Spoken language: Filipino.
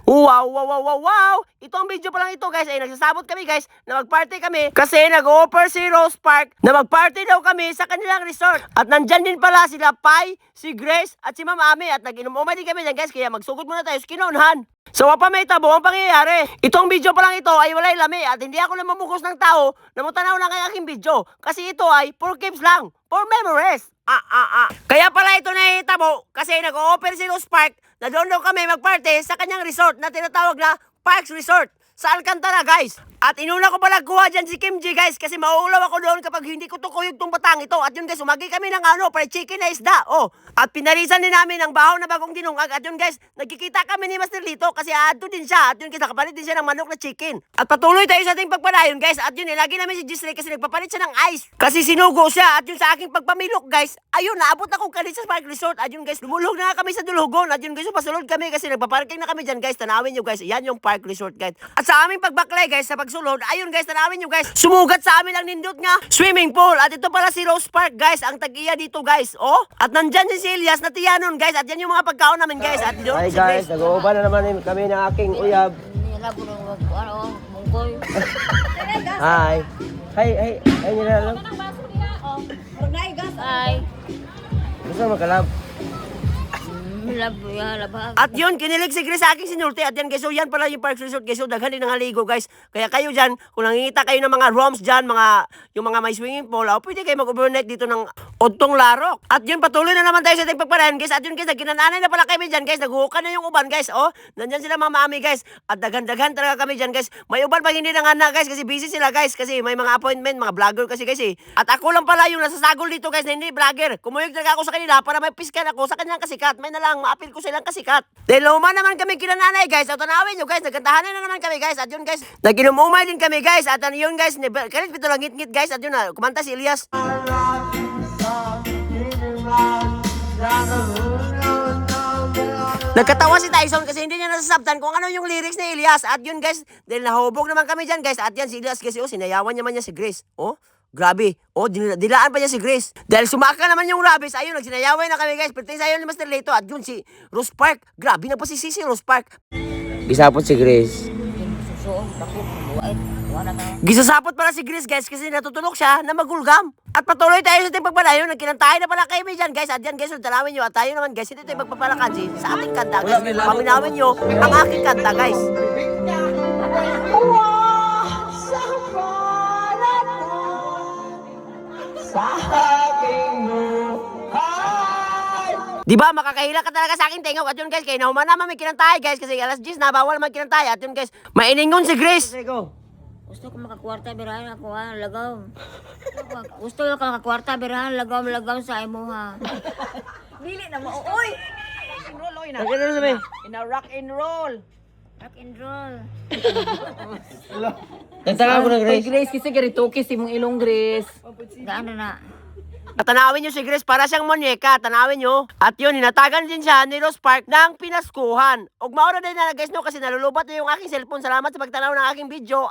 Wow, wow, wow, wow, wow! Itong video pa lang ito guys ay nagsasabot kami guys na magparty kami kasi nag-offer si Rose Park na magparty daw kami sa kanilang resort. At nandyan din pala sila Pai, si Grace at si Ma'am Ami at nag-inom-umay din kami dyan guys kaya magsugod muna tayo sa kinaunahan. So wapa may tabo ang pangyayari. Itong video pa lang ito ay walay lami at hindi ako na mamugos ng tao na mutanaw ng aking video kasi ito ay for keeps lang, for memories. Kaya pala ito nahihitabo kasi nag-o-offer si Rose Park na doon daw kami magparty sa kanyang resort na tinatawag na Parks Resort sa Alcantara guys. At inuna ko pala kuha dyan si Kim G guys kasi mauulaw ako doon kapag hindi ko tukuyog tong batang ito. At yun guys, umagi kami ng fried chicken na isda. Oh. At pinarisan din namin ang bahaw na bagong dinungag. At yun guys, nagkikita kami ni Master Lito kasi aado din siya. At yun guys, nakapalit din siya ng manok na chicken. At patuloy tayo sa ating pagpadayon guys. At yun, lagi namin si Gisray kasi nagpapalit siya ng ice. Kasi sinugo siya. At yun sa aking pagpamilok guys, ayun, naabot akong kanit sa Park Resort. At yun guys, lumulog na kami sa dulugon. At yun guys, pasulod kami kasi nagpaparking na kami dyan guys. Tanawin nyo guys, yan yung Park Resort guys. At sa aming pagbaklay guys, sa pagsulod, ayun guys, tanawin nyo guys, sumugat sa amin ang nindot nga swimming pool. At ito pala si Rose Park guys, ang tag-iya dito guys. Oh, at nandyan si Elias na tiyanon guys. At yan yung mga pagkaon namin guys. At doon Hi si guys, Grace. nag-uuban na naman kami ng aking uyab. Hi. Hi, nila lang. Ay, Gusto mo kalab? At yun, kinilig si Grace sa aking sinulti. At yan guys, so yan pala yung Park Resort guys. So daghan din ng haligo guys. Kaya kayo dyan, kung nangingita kayo ng mga rooms dyan, yung mga may swimming pool, pwede kayo mag-overnight dito ng Odtong Larok. At yun, patuloy na naman tayo sa ating pagparayan guys. At yun guys, nagkinananay na pala kami dyan guys. Naghuhukan na yung uban guys. Oh, nandyan sila Mama Ami guys. At daghan-daghan talaga kami dyan guys. May uban pag hindi nangana guys kasi busy sila guys. Kasi may mga appointment, mga vlogger kasi guys eh. At ako lang pala yung nasasagol dito guys na hindi vlogger. Kumuyog talaga ako sa kanila para may piskan ako sa kanyang kasikat. May nalang maapil ko silang kasikat. Dahil luma naman kami kinananay guys. At tanawin nyo guys, nagkantahanan na naman kami guys. At yun guys, nag-inumumay din kami guys. At yun guys, kalit pito lang ngit-ngit guys. At yun na, kumanta si Elias. Nagkatawa si Tyson kasi hindi niya nasasabtan kung ano yung lyrics ni Elias. At yun guys, dahil nahubog naman kami dyan guys. At yan si Elias kasi sinayawan naman niya si Grace. Oh, grabe. Oh, dilaan pa niya si Grace. Dahil sumaka naman yung rabis. Ayun, nagsinayaway na kami guys. Perting sayo ni Master Lito. At yun si Rose Park. Grabe na pa si Rose Park. Gisapot si Grace. Gisasapot pala si Grace guys kasi natutulog siya na magulgam. At patuloy tayo sa ating pagpalayo. Nagkinantahay na pala kayo dyan guys. At yan guys, talawin nyo. At tayo naman guys, hindi tayo magpapalakansi sa ating kanta guys. Paminawin nyo ang aking kanta guys. Diba, makakahila ka talaga sa akin tengaw. At yun guys, kaya nahuman naman may kinantay guys. Kasi alas 10 na, bawal man kinantay. At yun guys, mainingon si Grace. gusto ko makakwarta birahan ako lagaw. Gusto ko makakwarta birahan lagaw sa imo ha. Dili na mo. Oy! Rock and roll, oy na. Ano sabi? Ina rock and roll. Rock and roll. Nagtaka ko na Oy, Grace. Grace, kasi ganito si mong ilong, Grace. Gaano na? Tanawin nyo si Grace para siyang monyeka. Tanawin nyo. At yun, hinatagan din siya ni Rose Park ng pinaskuhan. Ug maura din na guys no kasi nalulubat na yung aking cellphone. Salamat sa pagtanaw ng aking video.